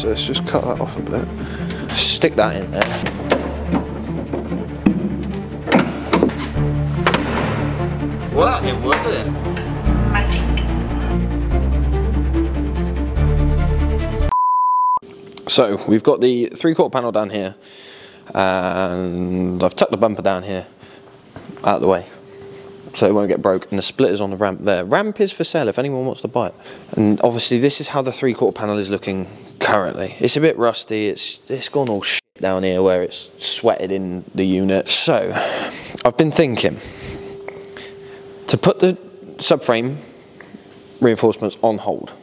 So let's just cut that off a bit. Stick that in there. Well, that didn't work, did it? So we've got the 3/4 panel down here, and I've tucked the bumper down here out of the way so it won't get broke, and the splitter's on the ramp there. Ramp is for sale if anyone wants to buy it. And obviously this is how the 3/4 panel is looking currently. It's a bit rusty, it's gone all shit down here where it's sweated in the unit. So I've been thinking to put the subframe reinforcements on hold.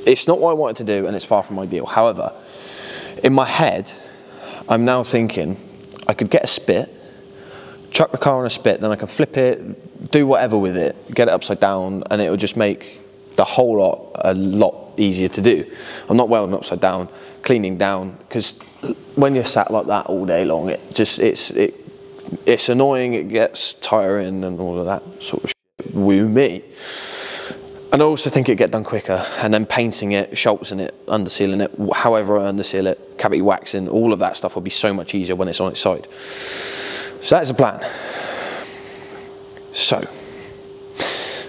It's not what I wanted to do, and it's far from ideal. However, in my head, I'm now thinking I could get a spit, chuck the car on a spit, then I can flip it, do whatever with it, get it upside down, and it will just make the whole lot a lot easier to do. I'm not welding upside down, cleaning down, because when you're sat like that all day long, it's annoying, it gets tiring and all of that sort of shit. Woo me. And I also think it'd get done quicker, and then painting it, schultzing it, undersealing it, however I underseal it, cavity waxing, all of that stuff will be so much easier when it's on its side. So that's the plan. So,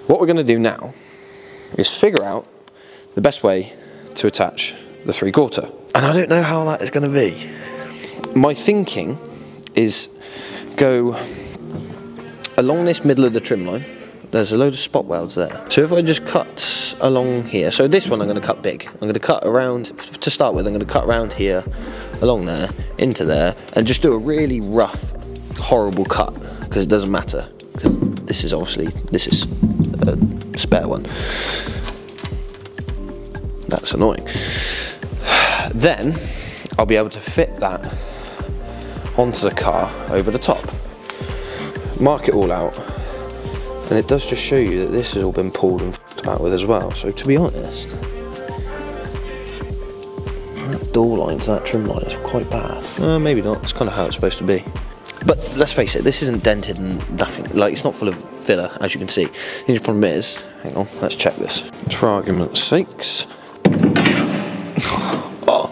what we're going to do now is figure out the best way to attach the 3/4. And I don't know how that is going to be. My thinking is go along this middle of the trim line. There's a load of spot welds there. So if I just cut along here, so this one I'm going to cut big. I'm going to cut around, to start with, I'm going to cut around here, along there, into there, and just do a really rough, horrible cut, because it doesn't matter, because this is obviously, this is a spare one. That's annoying. Then I'll be able to fit that onto the car over the top. Mark it all out. And it does just show you that this has all been pulled and f***ed about with as well. So to be honest, that door line to that trim line is quite bad. Maybe not, it's kind of how it's supposed to be. But let's face it, this isn't dented and nothing. Like, it's not full of filler, as you can see. The only problem is, hang on, let's check this. Just for argument's sakes. Oh,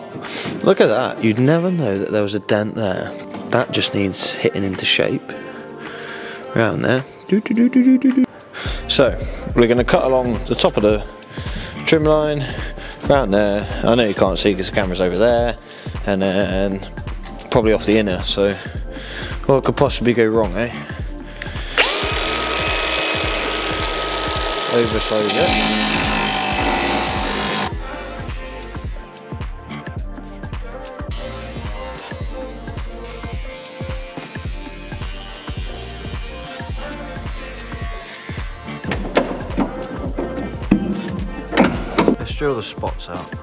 look at that. You'd never know that there was a dent there. That just needs hitting into shape. Around there. So we're going to cut along the top of the trim line, around there. I know you can't see because the camera's over there, and then probably off the inner. So what could possibly go wrong, eh? Oversize it. Drill the spots out.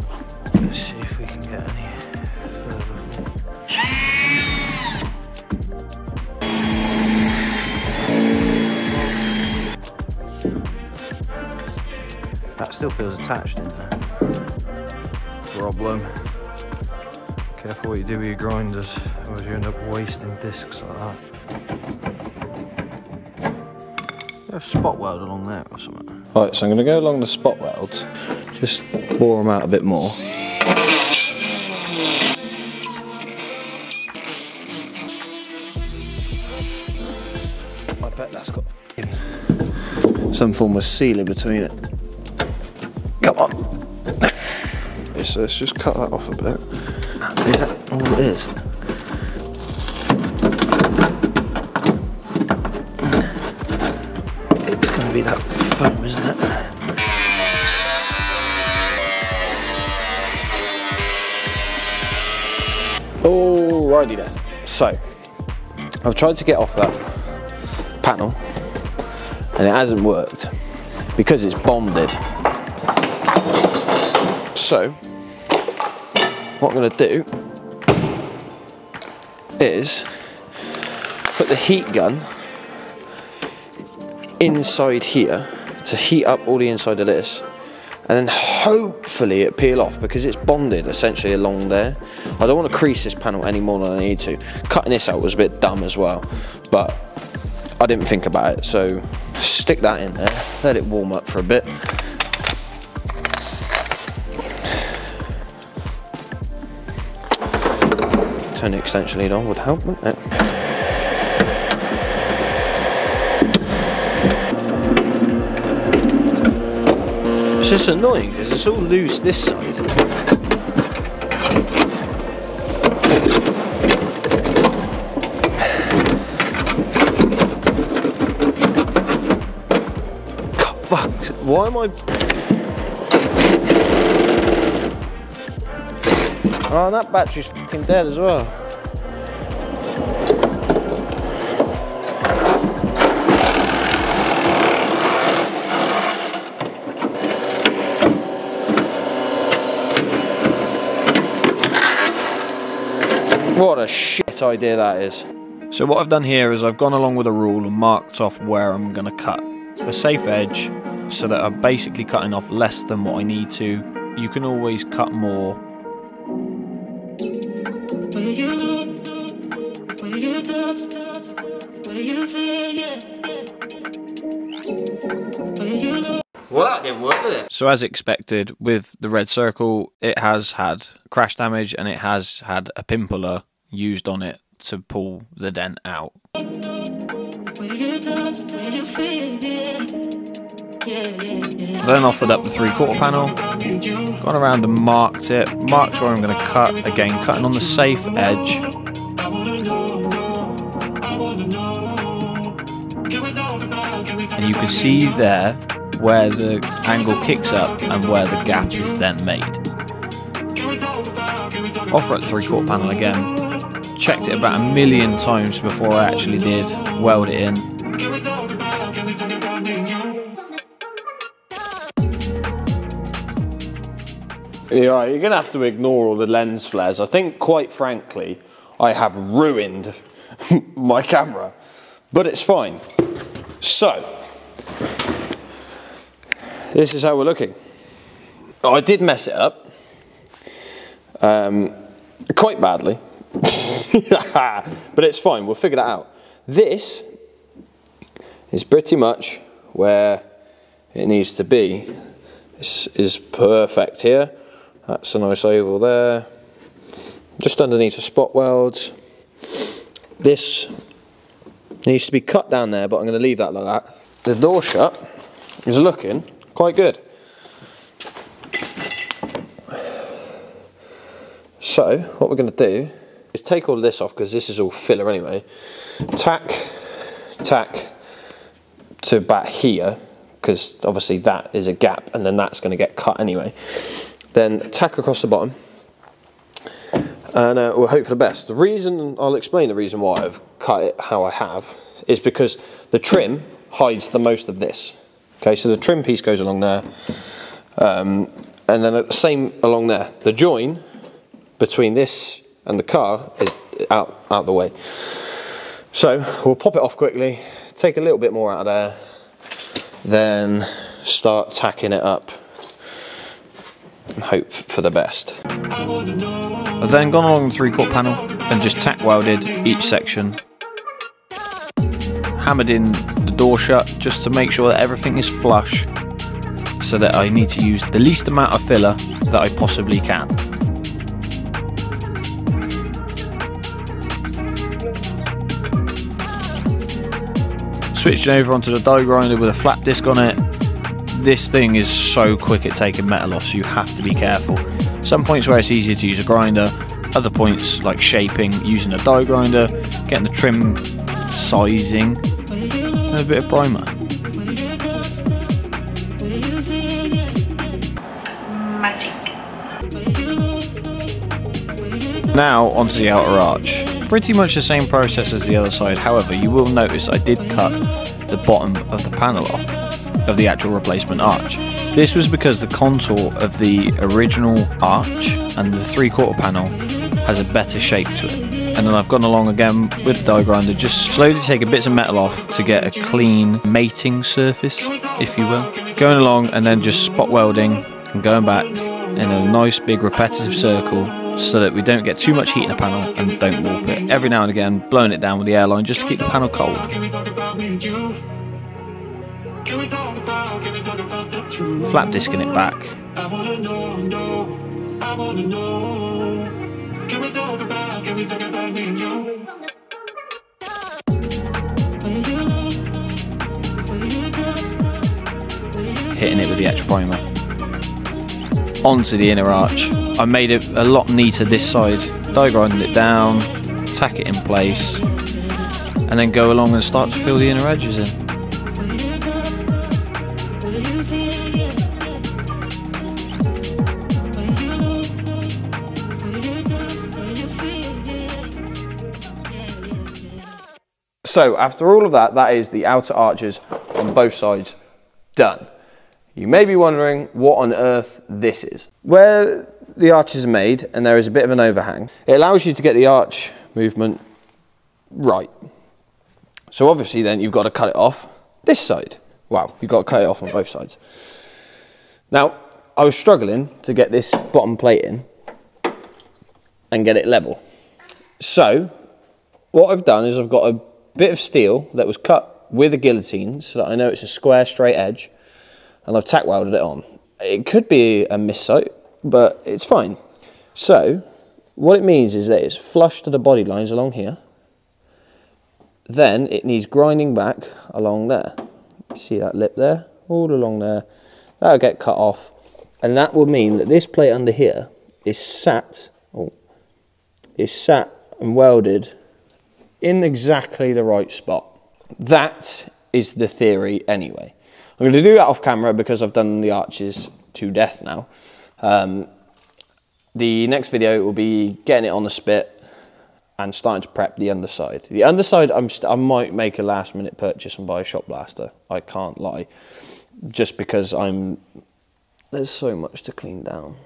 Let's see if we can get any further. That still feels attached in there. Problem. Careful what you do with your grinders, or you end up wasting discs like that. There's a spot weld along there or something. Right, so I'm going to go along the spot welds. Just bore them out a bit more. I bet that's got some form of sealer between it. Come on. So let's just cut that off a bit. Is that all it is? It's going to be that foam, isn't it? Alrighty then, so I've tried to get off that panel and it hasn't worked because it's bonded. So what I'm going to do is put the heat gun inside here to heat up all the inside of this, and then hopefully it peel off because it's bonded essentially along there. I don't want to crease this panel any more than I need to. Cutting this out was a bit dumb as well, but I didn't think about it, so stick that in there, let it warm up for a bit. turn the extension lead on would help, wouldn't it? It's just annoying because it's all loose this side. God, fuck, why am I... Oh, that battery's fucking dead as well. What a shit idea that is. So what I've done here is I've gone along with a rule and marked off where I'm going to cut a safe edge so that I'm basically cutting off less than what I need to. You can always cut more. Well, that didn't work, did it? So as expected, with the red circle, it has had crash damage and it has had a pin puller used on it to pull the dent out. Then offered up the 3/4 panel, gone around and marked it, marked where I'm going to cut, again cutting on the safe edge. And you can see there where the angle kicks up and where the gap is then made. Offer at the 3/4 panel again. Checked it about 1,000,000 times before I actually did weld it in. Yeah, you're going to have to ignore all the lens flares. I think, quite frankly, I have ruined my camera, but it's fine. So, this is how we're looking. I did mess it up, quite badly, but it's fine, we'll figure that out. This is pretty much where it needs to be. This is perfect here. That's a nice oval there. Just underneath the spot welds. This needs to be cut down there, but I'm going to leave that like that. The door shut is looking quite good. So what we're going to do is take all this off, because this is all filler anyway. Tack to about here, because obviously that is a gap and then that's going to get cut anyway. Then tack across the bottom, and we'll hope for the best. The reason, I'll explain the reason why I've cut it how I have, is because the trim hides the most of this. Okay, so the trim piece goes along there, and then the same along there. The join between this and the car is out the way. So we'll pop it off quickly, take a little bit more out of there, then start tacking it up and hope for the best. I've then gone along the 3/4 panel and just tack welded each section. Hammered in the door shut just to make sure that everything is flush, so that I need to use the least amount of filler that I possibly can. Switching over onto the die grinder with a flat disc on it. This thing is so quick at taking metal off, so you have to be careful. Some points where it's easier to use a grinder, other points like shaping, using a die grinder, getting the trim sizing, and a bit of primer. Magic. Now onto the outer arch. Pretty much the same process as the other side, however you will notice I did cut the bottom of the panel off, of the actual replacement arch. This was because the contour of the original arch and the 3/4 panel has a better shape to it. And then I've gone along again with the die grinder, just slowly taking bits of metal off to get a clean mating surface, if you will. Going along and then just spot welding and going back in a nice big repetitive circle, so that we don't get too much heat in the panel and don't warp it. Every now and again, blowing it down with the airline just to keep the panel cold. Flap disking it back. me and you? Hitting it with the etch primer onto the inner arch. I made it a lot neater this side, die grinded it down, tack it in place, and then go along and start to fill the inner edges in. So after all of that, that is the outer arches on both sides done. You may be wondering what on earth this is. Where the arches are made and there is a bit of an overhang, it allows you to get the arch movement right. So obviously then you've got to cut it off this side. Wow, you've got to cut it off on both sides. Now, I was struggling to get this bottom plate in and get it level. So what I've done is I've got a bit of steel that was cut with a guillotine so that I know it's a square straight edge, and I've tack welded it on. It could be a missight, but it's fine. So what it means is that it's flush to the body lines along here. Then it needs grinding back along there. See that lip there? All along there. That'll get cut off, and that will mean that this plate under here is sat and welded in exactly the right spot. That is the theory anyway. I'm going to do that off camera because I've done the arches to death now. The next video will be getting it on the spit and starting to prep the underside. The underside, I might make a last minute purchase and buy a shop blaster. I can't lie. Just because there's so much to clean down.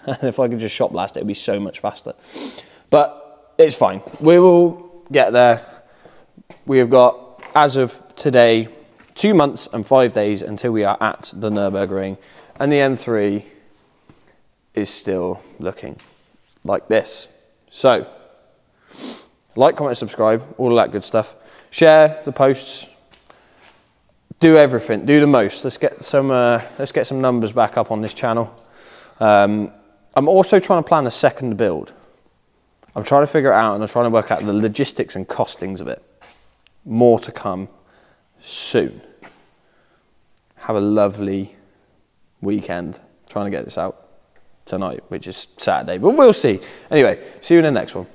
And if I could just shop blast it, it'd be so much faster. But it's fine. We will get there. We have got, as of today, 2 months and 5 days until we are at the Nürburgring, and the M3 is still looking like this. So, like, comment, subscribe, all of that good stuff. Share the posts. Do everything. Do the most. Let's get some numbers back up on this channel. I'm also trying to plan a second build. I'm trying to figure it out, and I'm trying to work out the logistics and costings of it. More to come soon. Have a lovely weekend. Trying to get this out tonight, which is Saturday, but we'll see. Anyway, see you in the next one.